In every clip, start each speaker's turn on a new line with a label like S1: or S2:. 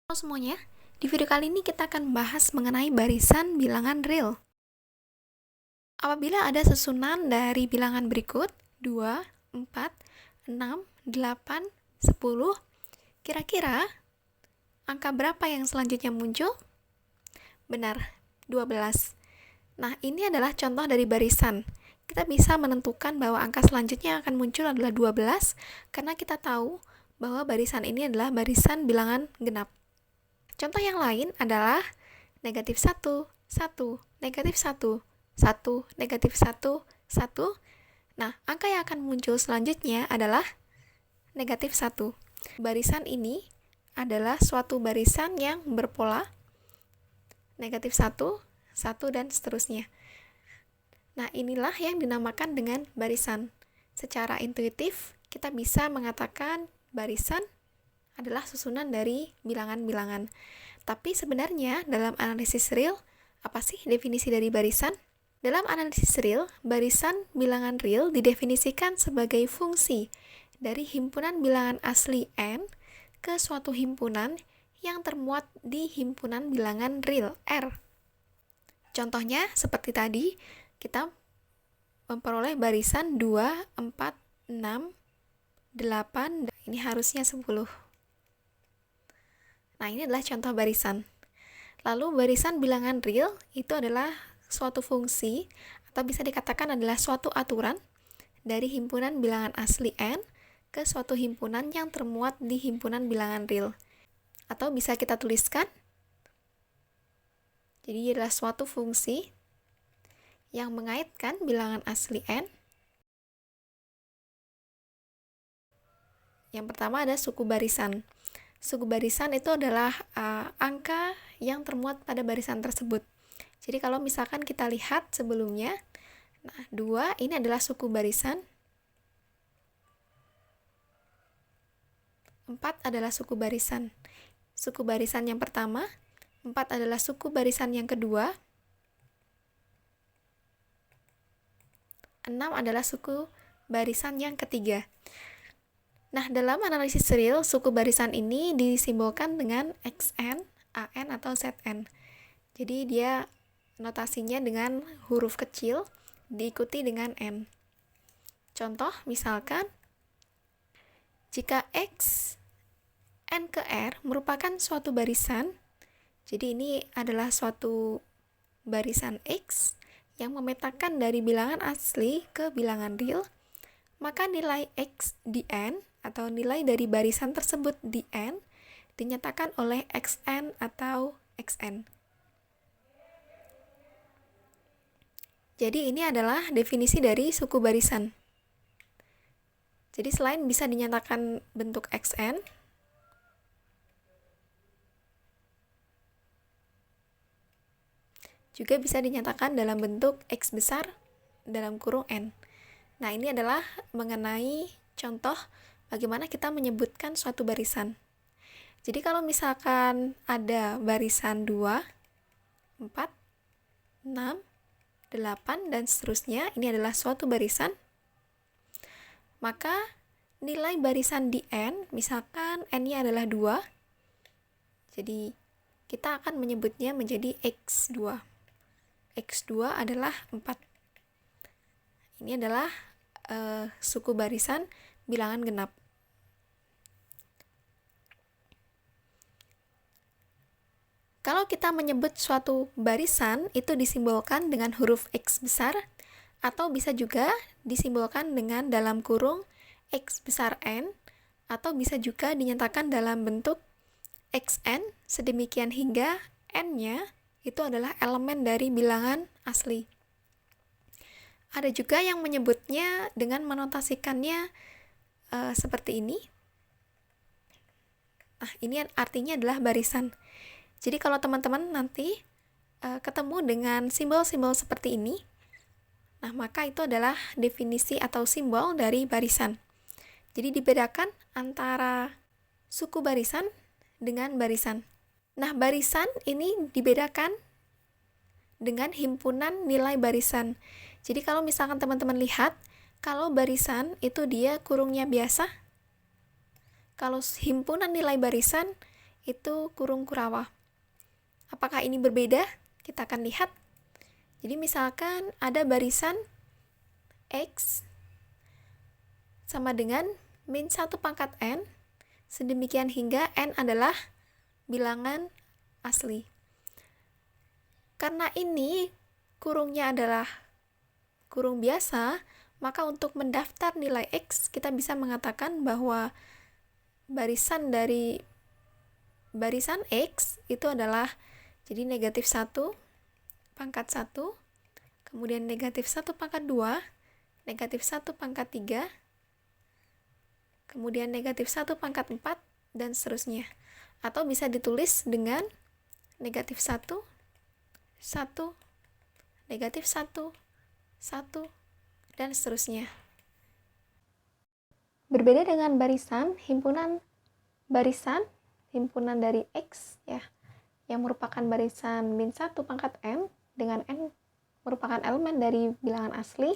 S1: Halo semuanya, di video kali ini kita akan bahas mengenai barisan bilangan real. Apabila ada susunan dari bilangan berikut 2, 4, 6, 8, 10, kira-kira angka berapa yang selanjutnya muncul? Benar, 12. Nah, ini adalah contoh dari barisan. Kita bisa menentukan bahwa angka selanjutnya akan muncul adalah 12 karena kita tahu bahwa barisan ini adalah barisan bilangan genap. Contoh yang lain adalah negatif 1, 1, negatif 1, 1, negatif 1, 1. Nah, angka yang akan muncul selanjutnya adalah negatif 1. Barisan ini adalah suatu barisan yang berpola negatif 1, 1, dan seterusnya. Nah, inilah yang dinamakan dengan barisan. Secara intuitif, kita bisa mengatakan barisan adalah susunan dari bilangan-bilangan. Tapi sebenarnya dalam analisis real, apa sih definisi dari barisan? Dalam analisis real, barisan bilangan real didefinisikan sebagai fungsi dari himpunan bilangan asli N ke suatu himpunan yang termuat di himpunan bilangan real R. Contohnya seperti tadi, kita memperoleh barisan 2, 4, 6, 8, ini harusnya 10. Nah, ini adalah contoh barisan. Lalu barisan bilangan real itu adalah suatu fungsi atau bisa dikatakan adalah suatu aturan dari himpunan bilangan asli N ke suatu himpunan yang termuat di himpunan bilangan real. Atau bisa kita tuliskan, jadi adalah suatu fungsi yang mengaitkan bilangan asli N. Yang pertama ada suku barisan. Suku barisan itu adalah angka yang termuat pada barisan tersebut. Jadi kalau misalkan kita lihat sebelumnya, nah 2 ini adalah suku barisan, 4 adalah suku barisan. Suku barisan yang pertama, 4 adalah suku barisan yang kedua, 6 adalah suku barisan yang ketiga. Nah, dalam analisis real, suku barisan ini disimbolkan dengan XN, AN, atau ZN. Jadi dia notasinya dengan huruf kecil diikuti dengan N. Contoh, misalkan, jika X, N ke R merupakan suatu barisan, jadi ini adalah suatu barisan X yang memetakan dari bilangan asli ke bilangan real, maka nilai X di N atau nilai dari barisan tersebut di N dinyatakan oleh XN atau XN. Jadi ini adalah definisi dari suku barisan. Jadi selain bisa dinyatakan bentuk XN, juga bisa dinyatakan dalam bentuk X besar dalam kurung N. Nah, ini adalah mengenai contoh bagaimana kita menyebutkan suatu barisan. Jadi kalau misalkan ada barisan 2, 4, 6, 8, dan seterusnya, ini adalah suatu barisan, maka nilai barisan di N, misalkan N-nya adalah 2, jadi kita akan menyebutnya menjadi X2. X2 adalah 4. Ini adalah suku barisan bilangan genap. Kalau kita menyebut suatu barisan, itu disimbolkan dengan huruf X besar, atau bisa juga disimbolkan dengan dalam kurung X besar N, atau bisa juga dinyatakan dalam bentuk XN, sedemikian hingga N-nya itu adalah elemen dari bilangan asli. Ada juga yang menyebutnya dengan menotasikannya seperti ini. Nah, ini artinya adalah barisan. Jadi kalau teman-teman nanti ketemu dengan simbol-simbol seperti ini, nah maka itu adalah definisi atau simbol dari barisan. Jadi dibedakan antara suku barisan dengan barisan. Nah, barisan ini dibedakan dengan himpunan nilai barisan. Jadi kalau misalkan teman-teman lihat, kalau barisan itu dia kurungnya biasa, kalau himpunan nilai barisan itu kurung Kurawa. Apakah ini berbeda? Kita akan lihat. Jadi misalkan ada barisan X sama dengan min 1 pangkat N, sedemikian hingga N adalah bilangan asli. Karena ini kurungnya adalah kurung biasa, maka untuk mendaftar nilai X, kita bisa mengatakan bahwa barisan dari barisan X itu adalah jadi negatif 1 pangkat 1, kemudian negatif 1 pangkat 2, negatif 1 pangkat 3, kemudian negatif 1 pangkat 4, dan seterusnya. Atau bisa ditulis dengan negatif 1, 1, negatif 1, 1, dan seterusnya. Berbeda dengan barisan himpunan dari X ya, yang merupakan barisan min 1 pangkat N dengan N merupakan elemen dari bilangan asli,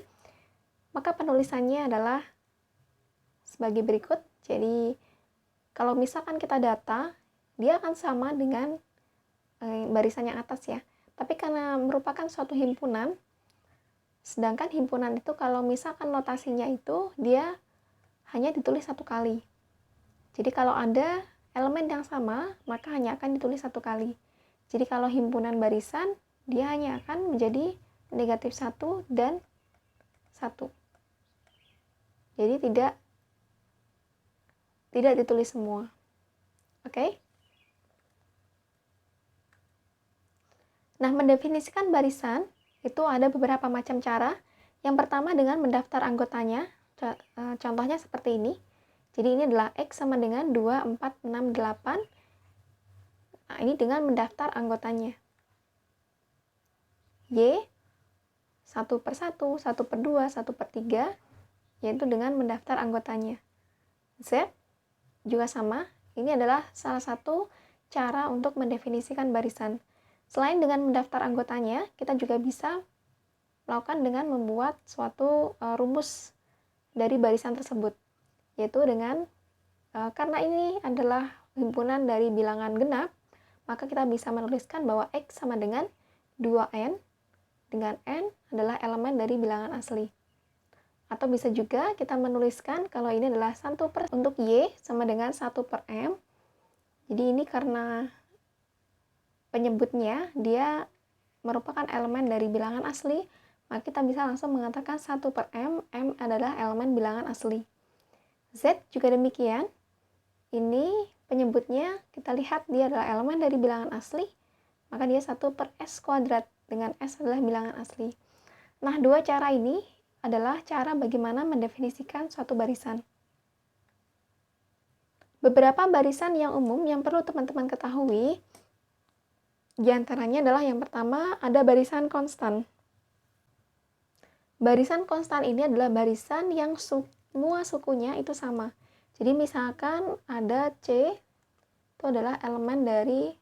S1: maka penulisannya adalah sebagai berikut. Jadi kalau misalkan kita data, dia akan sama dengan barisan yang atas ya. Tapi karena merupakan suatu himpunan, sedangkan himpunan itu kalau misalkan notasinya itu dia hanya ditulis satu kali. Jadi kalau ada elemen yang sama, maka hanya akan ditulis satu kali. Jadi kalau himpunan barisan, dia hanya akan menjadi negatif 1 dan 1. Jadi tidak ditulis semua. Oke? Nah, mendefinisikan barisan itu ada beberapa macam cara. Yang pertama dengan mendaftar anggotanya. Contohnya seperti ini. Jadi ini adalah X sama dengan 2, 4, 6, 8. Nah, ini dengan mendaftar anggotanya. Y 1 per 1, 1 per 2, 1 per 3, yaitu dengan mendaftar anggotanya. Z juga sama, ini adalah salah satu cara untuk mendefinisikan barisan. Selain dengan mendaftar anggotanya, kita juga bisa melakukan dengan membuat suatu rumus dari barisan tersebut, yaitu dengan karena ini adalah himpunan dari bilangan genap, maka kita bisa menuliskan bahwa X sama dengan 2N, dengan N adalah elemen dari bilangan asli. Atau bisa juga kita menuliskan kalau ini adalah 1 per, untuk Y sama dengan 1 per M. Jadi ini karena penyebutnya dia merupakan elemen dari bilangan asli, maka kita bisa langsung mengatakan 1 per M, M adalah elemen bilangan asli. Z juga demikian. Ini penyebutnya kita lihat dia adalah elemen dari bilangan asli, maka dia 1 per S kuadrat, dengan S adalah bilangan asli. Nah, dua cara ini adalah cara bagaimana mendefinisikan suatu barisan. Beberapa barisan yang umum yang perlu teman-teman ketahui, diantaranya adalah yang pertama ada barisan konstan. Barisan konstan ini adalah barisan yang semua sukunya itu sama. Jadi misalkan ada C, itu adalah elemen dari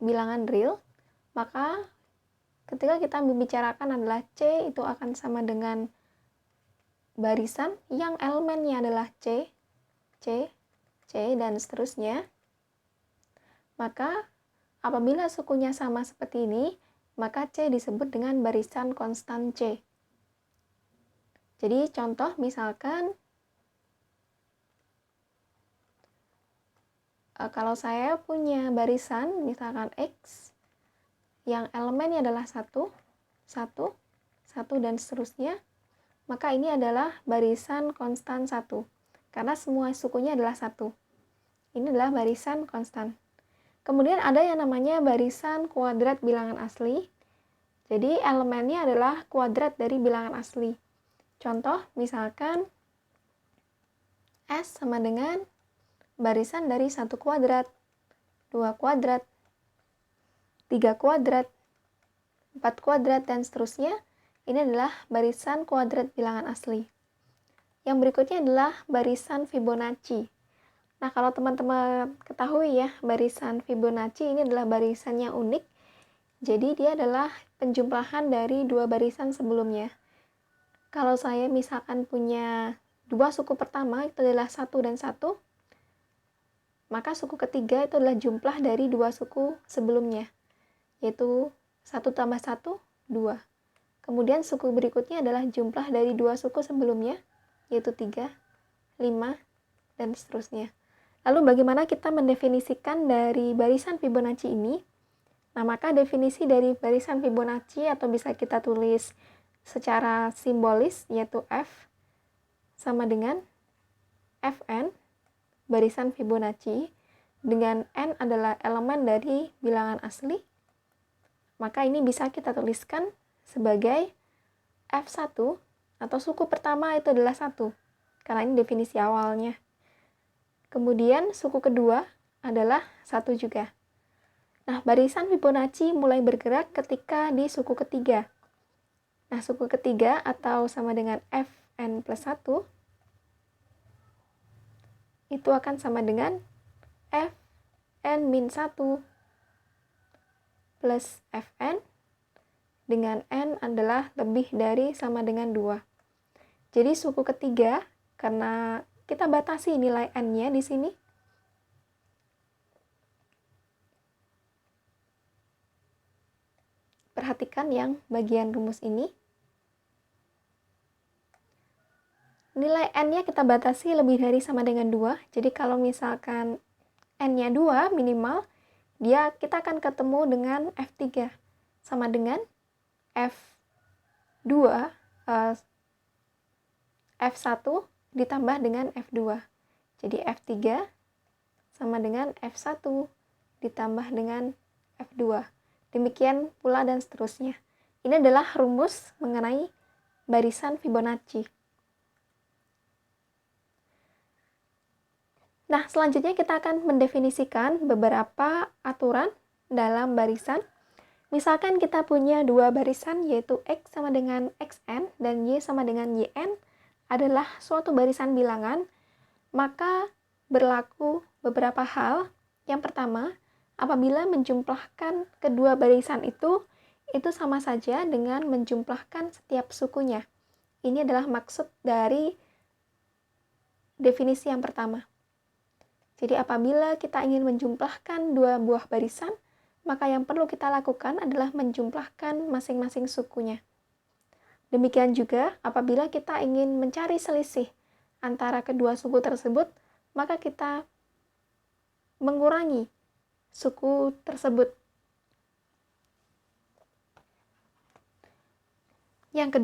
S1: bilangan real, maka ketika kita membicarakan adalah C itu akan sama dengan barisan yang elemennya adalah C, C, C, dan seterusnya. Maka apabila sukunya sama seperti ini, maka C disebut dengan barisan konstan C. Jadi contoh misalkan kalau saya punya barisan misalkan X yang elemennya adalah 1, 1, 1, dan seterusnya, maka ini adalah barisan konstan 1 karena semua sukunya adalah 1. Ini adalah barisan konstan. Kemudian ada yang namanya barisan kuadrat bilangan asli. Jadi elemennya adalah kuadrat dari bilangan asli. Contoh misalkan S sama dengan barisan dari 1 kuadrat, 2 kuadrat, 3 kuadrat, 4 kuadrat, dan seterusnya. Ini adalah barisan kuadrat bilangan asli. Yang berikutnya adalah barisan Fibonacci. Nah, kalau teman-teman ketahui ya, barisan Fibonacci ini adalah barisan yang unik. Jadi dia adalah penjumlahan dari dua barisan sebelumnya. Kalau saya misalkan punya dua suku pertama, itu adalah 1 dan 1, maka suku ketiga itu adalah jumlah dari dua suku sebelumnya, yaitu 1 tambah 1, 2. Kemudian suku berikutnya adalah jumlah dari dua suku sebelumnya, yaitu 3, 5, dan seterusnya. Lalu bagaimana kita mendefinisikan dari barisan Fibonacci ini? Nah, maka definisi dari barisan Fibonacci atau bisa kita tulis secara simbolis, yaitu F sama dengan Fn, barisan Fibonacci, dengan N adalah elemen dari bilangan asli, maka ini bisa kita tuliskan sebagai F1 atau suku pertama itu adalah 1, karena ini definisi awalnya. Kemudian suku kedua adalah 1 juga. Nah, barisan Fibonacci mulai bergerak ketika di suku ketiga. Nah, suku ketiga atau sama dengan Fn plus 1 itu akan sama dengan Fn min 1 plus Fn dengan N adalah lebih dari sama dengan 2. Jadi suku ketiga, karena kita batasi nilai N-nya di sini, perhatikan yang bagian rumus ini. Nilai N-nya kita batasi lebih dari sama dengan 2. Jadi kalau misalkan N-nya 2 minimal, kita akan ketemu dengan F3 sama dengan F2 F1 ditambah dengan F2. Jadi F3 sama dengan F1 ditambah dengan F2. Demikian pula dan seterusnya. Ini adalah rumus mengenai barisan Fibonacci. Nah, selanjutnya kita akan mendefinisikan beberapa aturan dalam barisan. Misalkan kita punya dua barisan, yaitu X sama dengan Xn dan Y sama dengan Yn adalah suatu barisan bilangan, maka berlaku beberapa hal. Yang pertama, apabila menjumlahkan kedua barisan itu sama saja dengan menjumlahkan setiap sukunya. Ini adalah maksud dari definisi yang pertama. Jadi apabila kita ingin menjumlahkan dua buah barisan, maka yang perlu kita lakukan adalah menjumlahkan masing-masing sukunya. Demikian juga apabila kita ingin mencari selisih antara kedua suku tersebut, maka kita mengurangi suku tersebut. Yang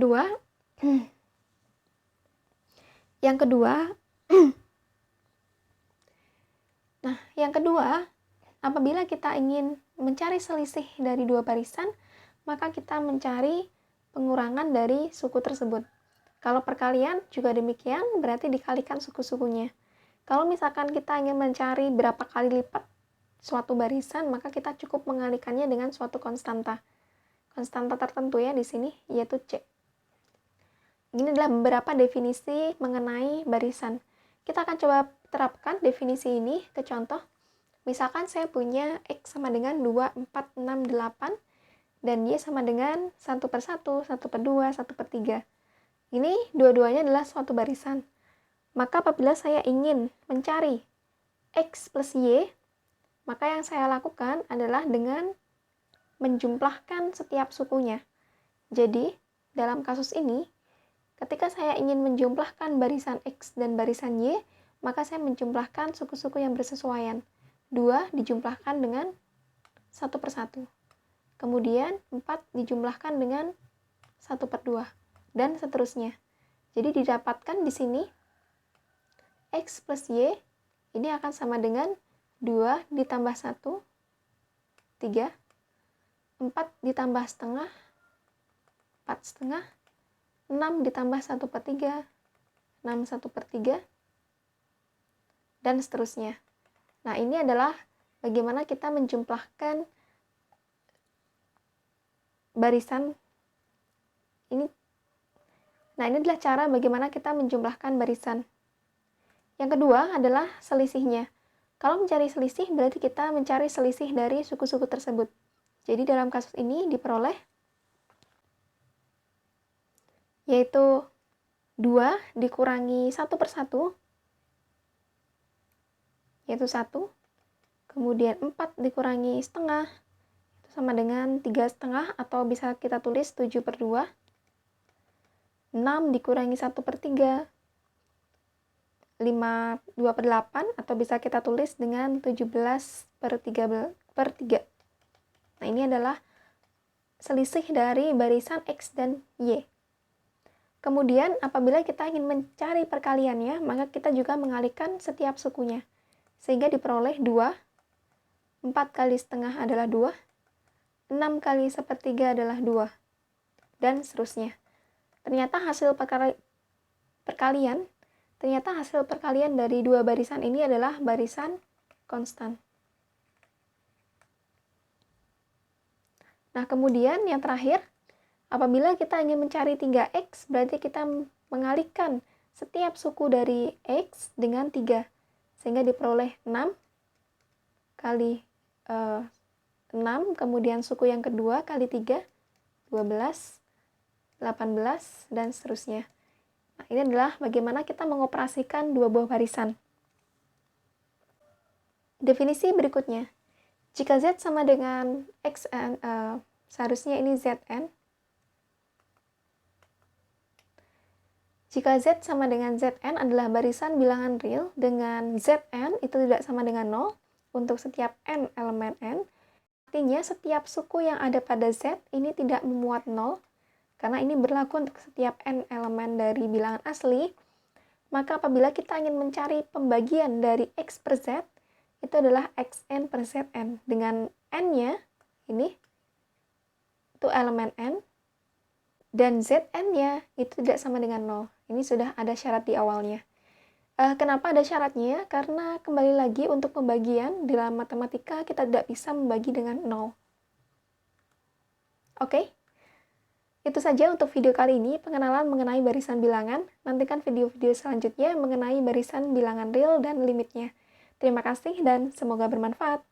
S1: kedua, apabila kita ingin mencari selisih dari dua barisan, maka kita mencari pengurangan dari suku tersebut. Kalau perkalian juga demikian, berarti dikalikan suku-sukunya. Kalau misalkan kita ingin mencari berapa kali lipat suatu barisan, maka kita cukup mengalikannya dengan suatu konstanta. Konstanta tertentu ya di sini, yaitu C. Ini adalah beberapa definisi mengenai barisan. Kita akan coba terapkan definisi ini ke contoh. Misalkan saya punya X sama dengan 2, 4, 6, 8, dan Y sama dengan 1 per 1, 1 per 2, 1 per 3. Ini dua-duanya adalah suatu barisan. Maka apabila saya ingin mencari X plus Y, maka yang saya lakukan adalah dengan menjumlahkan setiap sukunya. Jadi, dalam kasus ini, ketika saya ingin menjumlahkan barisan X dan barisan Y, maka saya menjumlahkan suku-suku yang bersesuaian. 2 dijumlahkan dengan 1 per 1. Kemudian 4 dijumlahkan dengan 1 per 2. Dan seterusnya. Jadi didapatkan di sini X plus Y ini akan sama dengan 2 ditambah 1, 3. 4 ditambah setengah, 4 setengah. 6 ditambah 1 per 3, 6 1 per 3. Dan seterusnya. Nah, ini adalah bagaimana kita menjumlahkan barisan ini. Nah, ini adalah cara bagaimana kita menjumlahkan barisan. Yang kedua adalah selisihnya. Kalau mencari selisih, berarti kita mencari selisih dari suku-suku tersebut. Jadi dalam kasus ini diperoleh yaitu 2 dikurangi 1 per 1, yaitu 1, Kemudian 4 dikurangi setengah, itu sama dengan 3,5 atau bisa kita tulis 7/2. 6 dikurangi 1/3, 2/8 atau bisa kita tulis dengan 17/3. Nah, ini adalah selisih dari barisan X dan Y. Kemudian, apabila kita ingin mencari perkaliannya, maka kita juga mengalihkan setiap sukunya. Sehingga diperoleh 2, 4 kali setengah adalah 2, 6 kali 1/3 adalah 2, dan seterusnya. Ternyata hasil perkalian dari dua barisan ini adalah barisan konstan. Nah, kemudian yang terakhir, apabila kita ingin mencari 3x, berarti kita mengalihkan setiap suku dari x dengan 3. Sehingga diperoleh 6 kali 6, kemudian suku yang kedua kali 3, 12, 18, dan seterusnya. Nah, ini adalah bagaimana kita mengoperasikan dua buah barisan. Definisi berikutnya. Jika Z sama dengan Xn, seharusnya ini Zn. Jika Z sama dengan Zn adalah barisan bilangan real dengan Zn itu tidak sama dengan 0 untuk setiap n elemen n, artinya setiap suku yang ada pada Z ini tidak memuat 0, karena ini berlaku untuk setiap n elemen dari bilangan asli. Maka apabila kita ingin mencari pembagian dari X per Z, itu adalah Xn per Zn. Dengan n-nya, ini, itu elemen n, dan Zn-nya itu tidak sama dengan 0. Ini sudah ada syarat di awalnya. Kenapa ada syaratnya? Karena kembali lagi untuk pembagian, di dalam matematika kita tidak bisa membagi dengan 0. Oke? Itu saja untuk video kali ini, pengenalan mengenai barisan bilangan. Nantikan video-video selanjutnya mengenai barisan bilangan real dan limitnya. Terima kasih dan semoga bermanfaat.